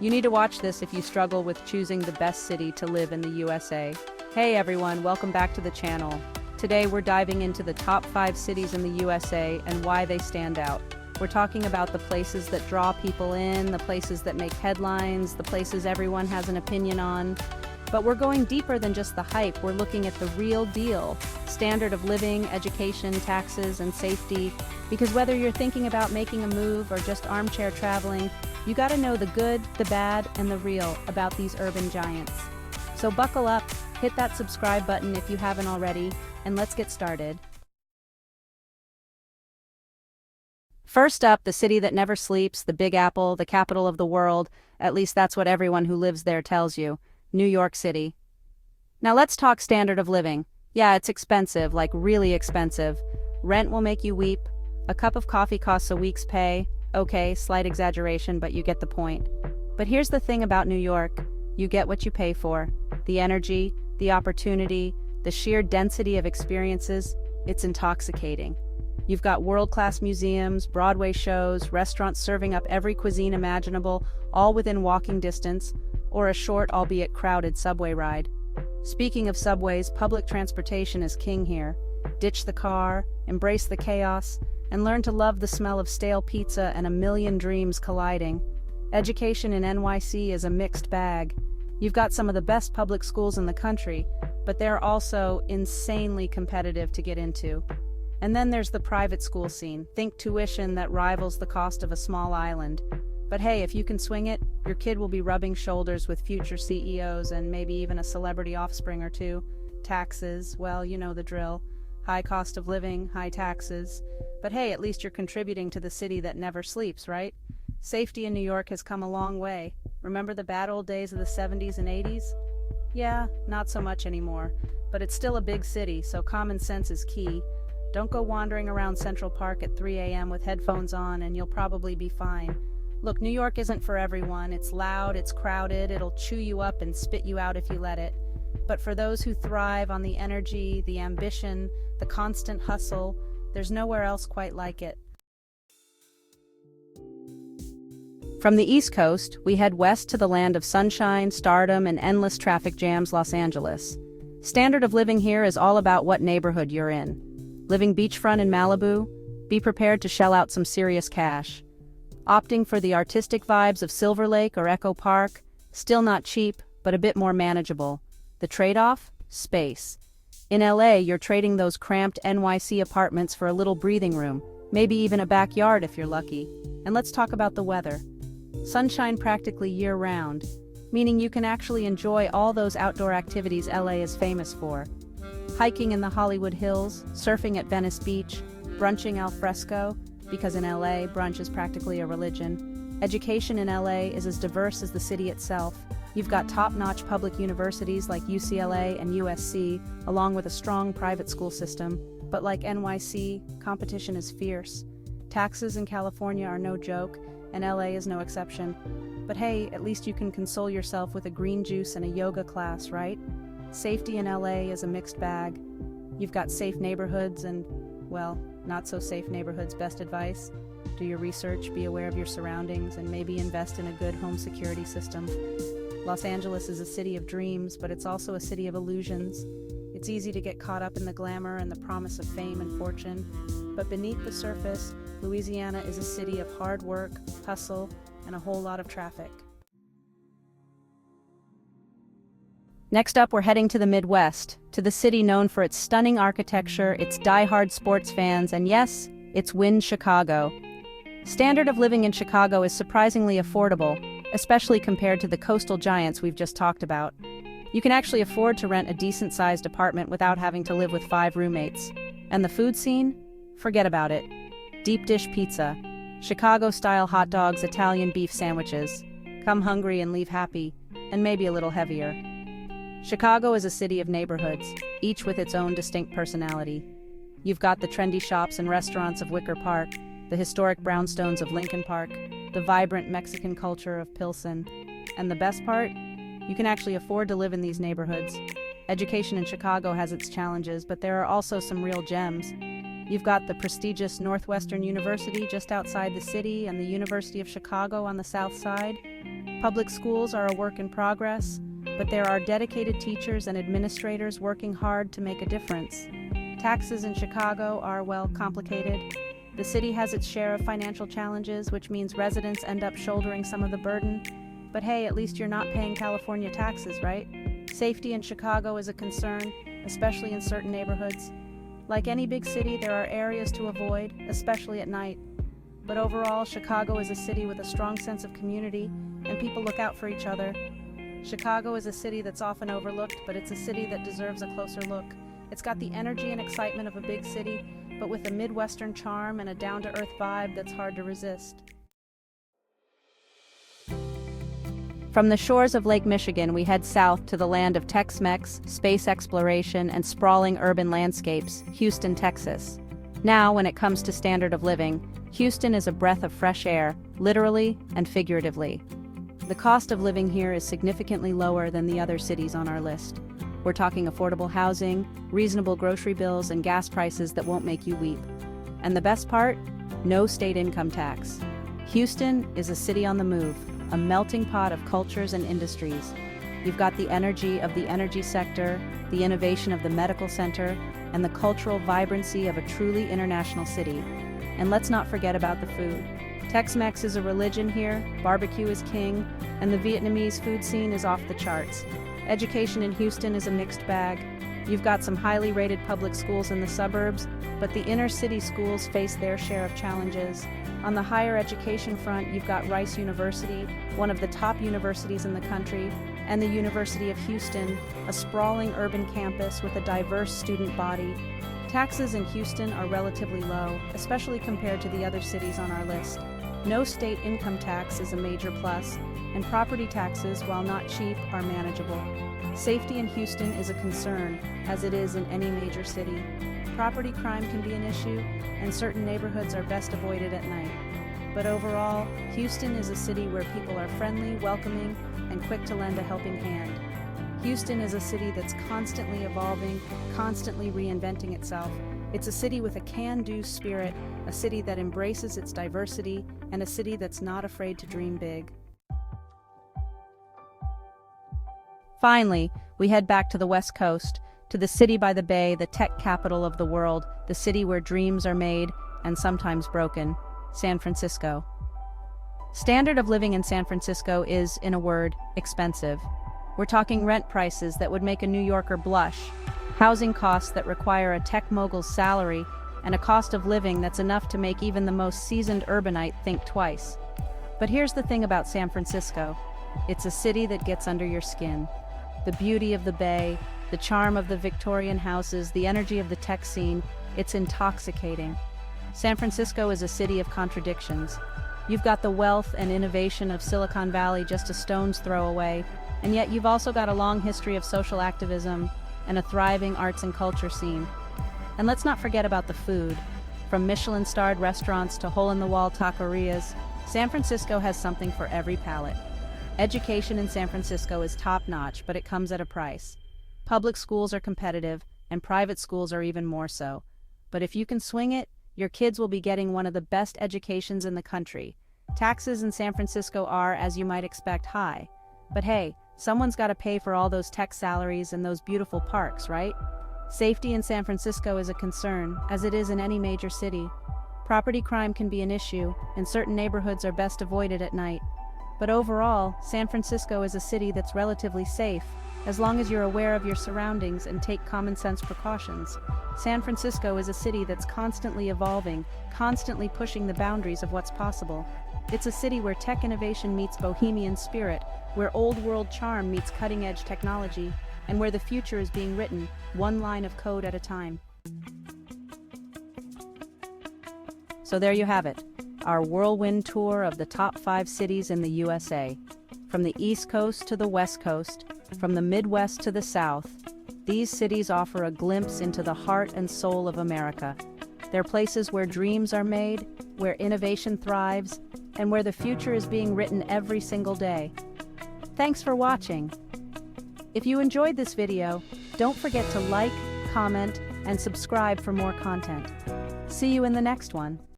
You need to watch this if you struggle with choosing the best city to live in the USA. Hey everyone, welcome back to the channel. Today we're diving into the top 5 cities in the USA and why they stand out. We're talking about the places that draw people in, the places that make headlines, the places everyone has an opinion on. But we're going deeper than just the hype. We're looking at the real deal. Standard of living, education, taxes, and safety. Because whether you're thinking about making a move or just armchair traveling, you gotta know the good, the bad, and the real about these urban giants. So buckle up, hit that subscribe button if you haven't already, and let's get started. First up, the city that never sleeps, the Big Apple, the capital of the world. At least that's what everyone who lives there tells you. New York City. Now let's talk standard of living. Yeah, it's expensive, like really expensive. Rent will make you weep. A cup of coffee costs a week's pay. Okay, slight exaggeration, but you get the point. But here's the thing about New York. You get what you pay for. The energy, the opportunity, the sheer density of experiences, it's intoxicating. You've got world-class museums, Broadway shows, restaurants serving up every cuisine imaginable, all within walking distance, or a short, albeit crowded, subway ride. Speaking of subways, public transportation is king here. Ditch the car, embrace the chaos, and learn to love the smell of stale pizza and a million dreams colliding. Education in NYC is a mixed bag. You've got some of the best public schools in the country, but they're also insanely competitive to get into. And then there's the private school scene. Think tuition that rivals the cost of a small island. But hey, if you can swing it, your kid will be rubbing shoulders with future CEOs and maybe even a celebrity offspring or two. Taxes, well, you know the drill. High cost of living, high taxes. But hey, at least you're contributing to the city that never sleeps, right? Safety in New York has come a long way. Remember the bad old days of the 70s and 80s? Yeah, not so much anymore. But it's still a big city, so common sense is key. Don't go wandering around Central Park at 3 a.m. with headphones on and you'll probably be fine. Look, New York isn't for everyone. It's loud, it's crowded, it'll chew you up and spit you out if you let it. But for those who thrive on the energy, the ambition, the constant hustle, there's nowhere else quite like it. From the East Coast, we head west to the land of sunshine, stardom, and endless traffic jams, Los Angeles. Standard of living here is all about what neighborhood you're in. Living beachfront in Malibu? Be prepared to shell out some serious cash. Opting for the artistic vibes of Silver Lake or Echo Park? Still not cheap, but a bit more manageable. The trade-off? Space. In LA, you're trading those cramped NYC apartments for a little breathing room, maybe even a backyard if you're lucky. And let's talk about the weather. Sunshine practically year-round, meaning you can actually enjoy all those outdoor activities LA is famous for. Hiking in the Hollywood Hills, surfing at Venice Beach, brunching al fresco, because in LA, brunch is practically a religion. Education in LA is as diverse as the city itself. You've got top-notch public universities like UCLA and USC, along with a strong private school system. But like NYC, competition is fierce. Taxes in California are no joke, and LA is no exception. But hey, at least you can console yourself with a green juice and a yoga class, right? Safety in LA is a mixed bag. You've got safe neighborhoods and, well, not so safe neighborhoods. Best advice: do your research, be aware of your surroundings, and maybe invest in a good home security system. Los Angeles is a city of dreams, but it's also a city of illusions. It's easy to get caught up in the glamour and the promise of fame and fortune. But beneath the surface, Louisiana is a city of hard work, hustle, and a whole lot of traffic. Next up, we're heading to the Midwest, to the city known for its stunning architecture, its die-hard sports fans, and yes, its win, Chicago. Standard of living in Chicago is surprisingly affordable, especially compared to the coastal giants we've just talked about. You can actually afford to rent a decent-sized apartment without having to live with 5 roommates. And the food scene? Forget about it. Deep dish pizza, Chicago-style hot dogs, Italian beef sandwiches. Come hungry and leave happy, and maybe a little heavier. Chicago is a city of neighborhoods, each with its own distinct personality. You've got the trendy shops and restaurants of Wicker Park, the historic brownstones of Lincoln Park, the vibrant Mexican culture of Pilsen. And the best part? You can actually afford to live in these neighborhoods. Education in Chicago has its challenges, but there are also some real gems. You've got the prestigious Northwestern University just outside the city and the University of Chicago on the south side. Public schools are a work in progress, but there are dedicated teachers and administrators working hard to make a difference. Taxes in Chicago are, well, complicated. The city has its share of financial challenges, which means residents end up shouldering some of the burden. But hey, at least you're not paying California taxes, right? Safety in Chicago is a concern, especially in certain neighborhoods. Like any big city, there are areas to avoid, especially at night. But overall, Chicago is a city with a strong sense of community, and people look out for each other. Chicago is a city that's often overlooked, but it's a city that deserves a closer look. It's got the energy and excitement of a big city, but with a Midwestern charm and a down-to-earth vibe that's hard to resist. From the shores of Lake Michigan, we head south to the land of Tex-Mex, space exploration, and sprawling urban landscapes, Houston, Texas. Now, when it comes to standard of living, Houston is a breath of fresh air, literally and figuratively. The cost of living here is significantly lower than the other cities on our list. We're talking affordable housing, reasonable grocery bills, and gas prices that won't make you weep. And the best part? No state income tax. Houston is a city on the move, a melting pot of cultures and industries. You've got the energy of the energy sector, the innovation of the medical center, and the cultural vibrancy of a truly international city. And let's not forget about the food. Tex-Mex is a religion here, barbecue is king, and the Vietnamese food scene is off the charts. Education in Houston is a mixed bag. You've got some highly rated public schools in the suburbs, but the inner city schools face their share of challenges. On the higher education front, you've got Rice University, one of the top universities in the country, and the University of Houston, a sprawling urban campus with a diverse student body. Taxes in Houston are relatively low, especially compared to the other cities on our list. No state income tax is a major plus, and property taxes, while not cheap, are manageable. Safety in Houston is a concern, as it is in any major city. Property crime can be an issue, and certain neighborhoods are best avoided at night. But overall, Houston is a city where people are friendly, welcoming, and quick to lend a helping hand. Houston is a city that's constantly evolving, constantly reinventing itself. It's a city with a can-do spirit, a city that embraces its diversity, and a city that's not afraid to dream big. Finally, we head back to the West Coast, to the city by the bay, the tech capital of the world, the city where dreams are made and sometimes broken, San Francisco. Standard of living in San Francisco is, in a word, expensive. We're talking rent prices that would make a New Yorker blush, housing costs that require a tech mogul's salary, and a cost of living that's enough to make even the most seasoned urbanite think twice. But here's the thing about San Francisco. It's a city that gets under your skin. The beauty of the bay, the charm of the Victorian houses, the energy of the tech scene, it's intoxicating. San Francisco is a city of contradictions. You've got the wealth and innovation of Silicon Valley just a stone's throw away, and yet you've also got a long history of social activism and a thriving arts and culture scene. And let's not forget about the food. From Michelin-starred restaurants to hole-in-the-wall taquerias, San Francisco has something for every palate. Education in San Francisco is top-notch, but it comes at a price. Public schools are competitive, and private schools are even more so. But if you can swing it, your kids will be getting one of the best educations in the country. Taxes in San Francisco are, as you might expect, high. But hey, someone's got to pay for all those tech salaries and those beautiful parks, right? Safety in San Francisco is a concern, as it is in any major city. Property crime can be an issue, and certain neighborhoods are best avoided at night. But overall, San Francisco is a city that's relatively safe, as long as you're aware of your surroundings and take common-sense precautions. San Francisco is a city that's constantly evolving, constantly pushing the boundaries of what's possible. It's a city where tech innovation meets bohemian spirit, where old-world charm meets cutting-edge technology, and where the future is being written, one line of code at a time. So there you have it, our whirlwind tour of the top 5 cities in the USA. From the East Coast to the West Coast, from the Midwest to the South, these cities offer a glimpse into the heart and soul of America. They're places where dreams are made, where innovation thrives, and where the future is being written every single day. Thanks for watching. If you enjoyed this video, don't forget to like, comment, and subscribe for more content. See you in the next one.